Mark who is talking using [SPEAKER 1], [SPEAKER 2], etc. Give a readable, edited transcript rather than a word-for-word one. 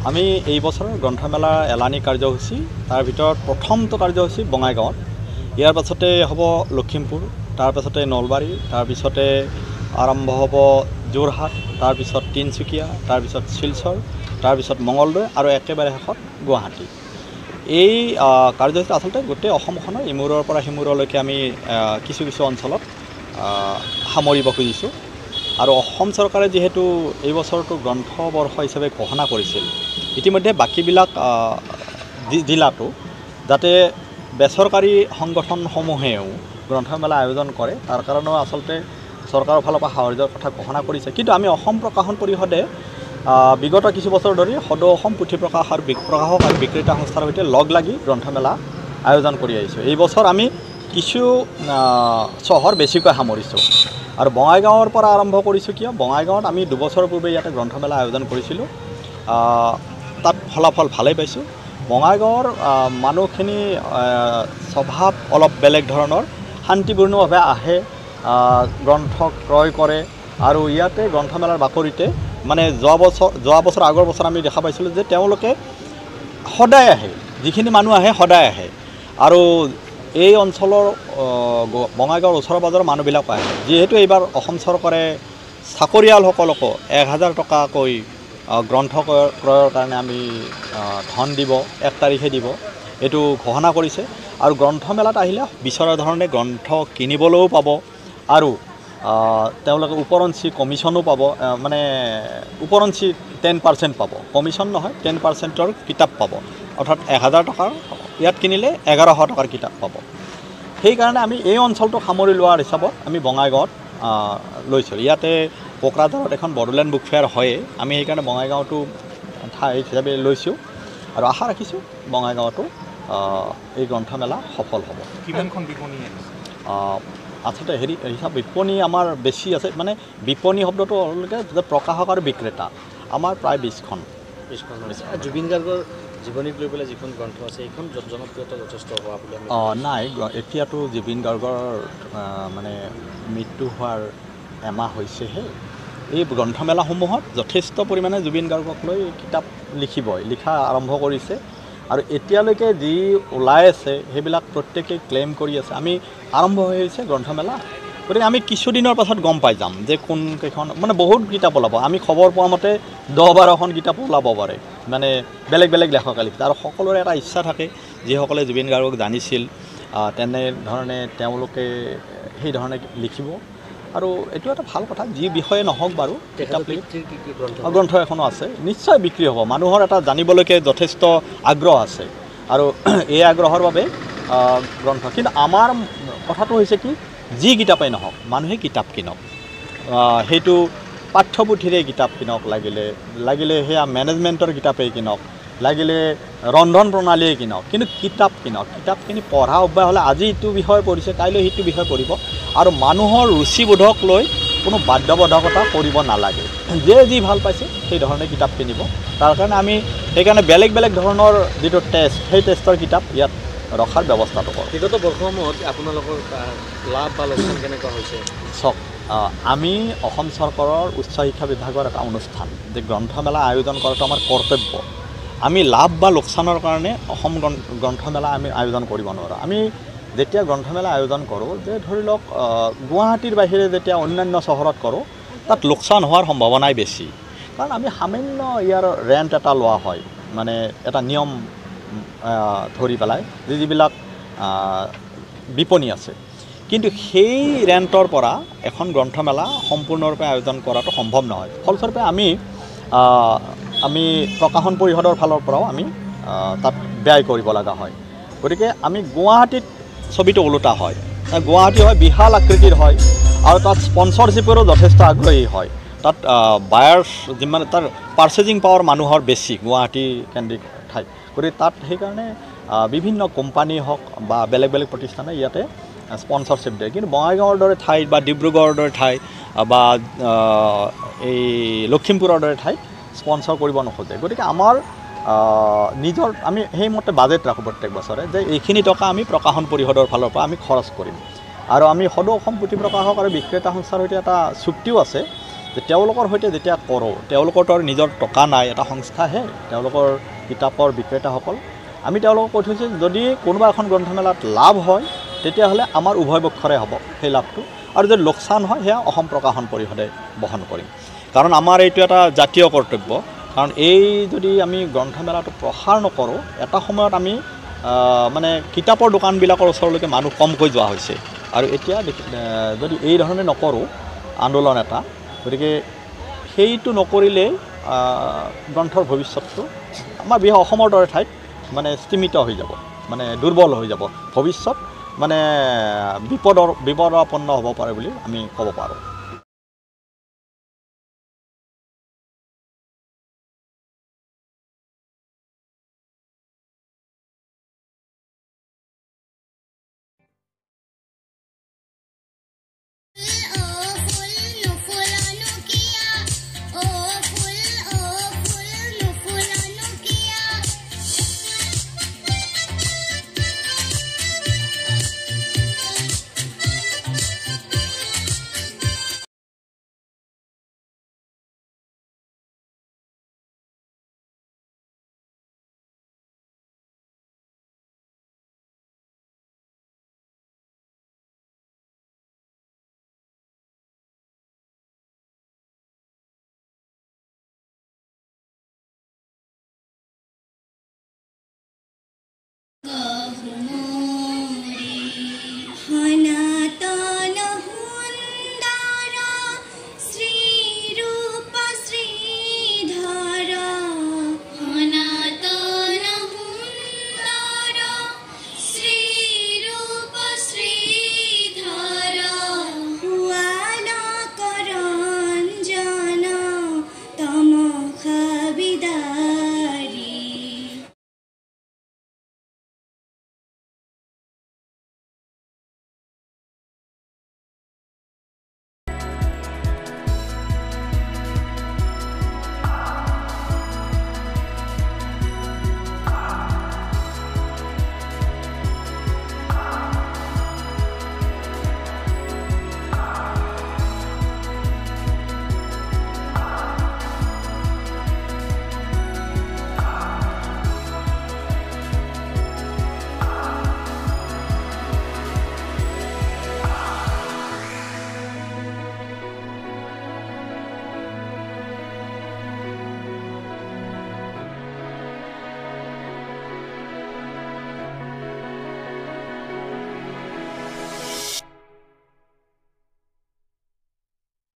[SPEAKER 1] আমি এই বছৰৰ গ্ৰন্থমেলা এলানি কাৰ্যসূচী তাৰ ভিতৰত প্ৰথমটো কাৰ্যসূচী বঙাইগাঁৱত, ইয়াৰ পাছতে হ'ব লখিমপুৰ, তাৰ পাছতে নলবাৰী, তাৰ পিছতে আৰম্ভ হ'ব যোৰহাট, তাৰ পিছত তিনচুকীয়া, তাৰ পিছত শিলচৰ, তাৰ পিছত মঙলদৈ আৰু একেবাৰে শেষত গুৱাহাটী। এই কাৰ্যসূচী আচলতে গোটেই অসমখনৰ ইমূৰৰ পৰা সিমূৰলৈকে আমি কিছু কিছু অঞ্চলত সামৰিব খুজিছোঁ। আৰু অসম চৰকাৰে যিহেতু এই বছৰটো গ্ৰন্থবৰ্ষ হিচাপে ঘোষণা কৰিছিল, ইতিমধ্যে বাকীবিলাক জিলাতো যাতে বেচৰকাৰী সংগঠনসমূহেও গ্ৰন্থমেলা আয়োজন কৰে তাৰ কাৰণেও আচলতে চৰকাৰৰ ফালৰ পৰা সাহায্যৰ কথা ঘোষণা কৰিছে। কিন্তু আমি অসম প্ৰকাশন পৰিষদে বিগত কিছু বছৰ ধৰি সদৌ অসম পুথি প্ৰকাশক আৰু বিক্ৰেতা সংস্থাৰ সৈতে লগ লাগি গ্ৰন্থমেলা আয়োজন কৰি আহিছোঁ। এই বছৰ আমি কিছু চহৰ বেছিকৈ সামৰিছোঁ আৰু বঙাইগাঁৱৰ পৰা আৰম্ভ কৰিছোঁ। কিয় বঙাইগাঁৱত আমি 2 বছৰ পূৰ্বে ইয়াতে গ্ৰন্থমেলা আয়োজন কৰিছিলোঁ, তাত ফলাফল ভালেই পাইছোঁ। বঙাইগাঁৱৰ মানুহখিনি স্বভাৱ অলপ বেলেগ ধৰণৰ, শান্তিপূৰ্ণভাৱে আহে, গ্ৰন্থ ক্ৰয় কৰে আৰু ইয়াতে গ্ৰন্থমেলাৰ বাকৰিতে মানে যোৱা বছৰ আগৰ বছৰ আমি দেখা পাইছিলোঁ যে তেওঁলোকে সদায় আহে, যিখিনি মানুহ আহে সদায় আহে আৰু এই অঞ্চলৰ বঙাইগাঁৱৰ ওচৰ পাজৰৰ মানুহবিলাক আহে। যিহেতু এইবাৰ অসম চৰকাৰে চাকৰিয়ালসকলকো 1000 টকাকৈ গ্ৰন্থ ক্ৰয়ৰ কাৰণে আমি ধন দিব, 1 তাৰিখে দিব, এইটো ঘোষণা কৰিছে। আৰু গ্ৰন্থমেলাত আহিলে বিচৰা ধৰণে গ্ৰন্থ কিনিবলৈও পাব আৰু তেওঁলোকে উপৰঞ্চি কমিশ্যনো পাব, মানে উপৰঞ্চি 10% পাব, কমিশ্যন নহয় 10%ৰ কিতাপ পাব, অৰ্থাৎ 1000 টকাৰ ইয়াত কিনিলে 1100 টকাৰ কিতাপ পাব। সেইকাৰণে আমি এই অঞ্চলটো সামৰি লোৱাৰ হিচাপত আমি বঙাইগাঁৱত লৈছোঁ। ইয়াতে কোকৰাঝাৰত এখন বড়োলেণ্ড বুক ফেয়াৰ হয়ে, আমি সেইকাৰণে বঙাইগাঁৱটো ঠাই হিচাপে লৈছোঁ আৰু আশা ৰাখিছোঁ বঙাইগাঁৱতো এই গ্ৰন্থমেলা সফল হ'ব।
[SPEAKER 2] কিমানখন বিপণী
[SPEAKER 1] আচলতে হিচাপ বিপণী আমাৰ বেছি আছে, মানে বিপণী শব্দটো হ'লকে যে প্ৰকাশক আৰু বিক্ৰেতা আমাৰ প্ৰায় 20খন।
[SPEAKER 3] জুবিন গাৰ্গৰ জীৱনীক লৈ পেলাই যিখন গ্ৰন্থ আছে সেইখন জনপ্ৰিয়তা যথেষ্ট হোৱা বুলি
[SPEAKER 1] নাই, এতিয়াতো জুবিন গাৰ্গৰ মানে মৃত্যু হোৱাৰ এমাহ হৈছেহে। এই গ্ৰন্থমেলাসমূহত যথেষ্ট পৰিমাণে জুবিন গাৰ্গক লৈ কিতাপ লিখা আৰম্ভ কৰিছে আৰু এতিয়ালৈকে যি ওলাই আছে সেইবিলাক প্ৰত্যেকেই ক্লেইম কৰি আছে। আমি আৰম্ভ হৈছে গ্ৰন্থমেলা, গতিকে আমি কিছুদিনৰ পাছত গম পাই যাম যে কোন কেইখন, মানে বহুত কিতাপ ওলাব। আমি খবৰ পোৱা মতে 10-12খন কিতাপ ওলাব পাৰে, মানে বেলেগ বেলেগ লেখকে লিখিছে আৰু সকলোৰে এটা ইচ্ছা থাকে যিসকলে জুবিন গাৰ্গক জানিছিল তেনেধৰণে তেওঁলোকে সেইধৰণে লিখিব আৰু এইটো এটা ভাল কথা। যি বিষয়ে নহওক বাৰু কিতাপ গ্ৰন্থ এখনো আছে, নিশ্চয় বিক্ৰী হ'ব। মানুহৰ এটা জানিবলৈকে যথেষ্ট আগ্ৰহ আছে আৰু এই আগ্ৰহৰ বাবে গ্ৰন্থ। কিন্তু আমাৰ কথাটো হৈছে কি, যি কিতাপেই নহওক মানুহে কিতাপ কিনক, সেইটো পাঠ্যপুথিৰে কিতাপ কিনক, লাগিলে সেয়া মেনেজমেণ্টৰ কিতাপেই কিনক, লাগিলে ৰন্ধন প্ৰণালীয়ে কিনক, কিন্তু কিতাপ কিনক। কিতাপ কিনি পঢ়া অভ্যাস হ'লে আজি ইটো বিষয় পঢ়িছে কাইলৈ সিটো বিষয় পঢ়িব আৰু মানুহৰ ৰুচিবোধক লৈ কোনো বাধ্যবাধকতা কৰিব নালাগে। যি ভাল পাইছে সেই ধৰণে কিতাপ কিনিব। তাৰ কাৰণে আমি সেইকাৰণে বেলেগ বেলেগ ধৰণৰ যিটো টেষ্ট, সেই টেষ্টৰ কিতাপ ইয়াত ৰখাৰ ব্যৱস্থাটো কৰোঁ।
[SPEAKER 3] বিগত বৰ্ষসমূহত আপোনালোকৰ লাভ বা লোকচান কেনেকুৱা হৈছে?
[SPEAKER 1] চাওক, আমি অসম চৰকাৰৰ উচ্চ শিক্ষা বিভাগৰ এটা অনুষ্ঠান যে গ্ৰন্থমেলা আয়োজন কৰাটো আমাৰ কৰ্তব্য। আমি লাভ বা লোকচানৰ কাৰণে অসম গ্ৰন্থমেলা আমি আয়োজন কৰিব নোৱাৰোঁ। আমি যেতিয়া গ্ৰন্থমেলা আয়োজন কৰোঁ, যে ধৰি লওক গুৱাহাটীৰ বাহিৰে যেতিয়া অন্যান্য চহৰত কৰোঁ, তাত লোকচান হোৱাৰ সম্ভাৱনাই বেছি, কাৰণ আমি সামান্য ইয়াৰ ৰেণ্ট এটা লোৱা হয়, মানে এটা নিয়ম ধৰি পেলাই যিবিলাক বিপণী আছে কিন্তু সেই ৰেণ্টৰ পৰা এখন গ্ৰন্থমেলা সম্পূৰ্ণৰূপে আয়োজন কৰাটো সম্ভৱ নহয়। ফলস্বৰূপে আমি প্ৰকাশন পৰিষদৰ ফালৰ পৰাও আমি তাত ব্যয় কৰিব লগা হয়। গতিকে আমি গুৱাহাটীত ছবিটো ওলোটা হয়, গুৱাহাটী হয় বিশাল আকৃতিৰ হয় আৰু তাত স্পনচৰশ্বিপৰো যথেষ্ট আগ্ৰহী হয়। তাত বায়াৰ্ছ যিমান তাৰ পাৰ্চেজিং পাৱাৰ মানুহৰ বেছি গুৱাহাটী কেন্দ্ৰিক ঠাইত। গতিকে তাত সেইকাৰণে বিভিন্ন কোম্পানী হওক বা বেলেগ বেলেগ প্ৰতিষ্ঠানে ইয়াতে স্পনচৰশ্বিপ দিয়ে। কিন্তু বঙাইগাঁৱৰ দৰে ঠাইত বা ডিব্ৰুগড়ৰ দৰে ঠাই বা এই লখিমপুৰৰ দৰে ঠাইত স্পনচৰ কৰিব নোখোজে। গতিকে আমাৰ নিজৰ আমি সেইমতে বাজেট ৰাখোঁ প্ৰত্যেক বছৰে যে এইখিনি টকা আমি প্ৰকাশন পৰিষদৰ ফালৰ পৰা আমি খৰচ কৰিম। আৰু আমি সদৌ অসম পুথি প্ৰকাশক আৰু বিক্ৰেতা সংস্থাৰ সৈতে এটা চুক্তিও আছে যে তেওঁলোকৰ সৈতে যেতিয়া কৰোঁ, তেওঁলোকৰতো আৰু নিজৰ টকা নাই, এটা সংস্থাহে তেওঁলোকৰ কিতাপৰ বিক্ৰেতাসকল। আমি তেওঁলোকক কৈ থৈছোঁ যদি কোনোবা এখন গ্ৰন্থমেলাত লাভ হয় তেতিয়াহ'লে আমাৰ উভয় পক্ষৰে হ'ব সেই লাভটো, আৰু যদি লোকচান হয় সেয়া অসম প্ৰকাশন পৰিষদে বহন কৰিম। কাৰণ আমাৰ এইটো এটা জাতীয় কৰ্তব্য। কাৰণ এই যদি আমি গ্ৰন্থমেলাটো প্ৰসাৰ নকৰোঁ, এটা সময়ত আমি মানে কিতাপৰ দোকানবিলাকৰ ওচৰলৈকে মানুহ কমকৈ যোৱা হৈছে। আৰু এতিয়া যদি এই ধৰণে নকৰোঁ আন্দোলন এটা, গতিকে সেইটো নকৰিলেই গ্ৰন্থৰ ভৱিষ্যতটো আমাৰ বিশেষ অসমৰ দৰে ঠাইত মানে স্তীমিত হৈ যাব, মানে দুৰ্বল হৈ যাব। ভৱিষ্যত মানে বিপদাপন্ন হ'ব পাৰে বুলি আমি ক'ব পাৰোঁ।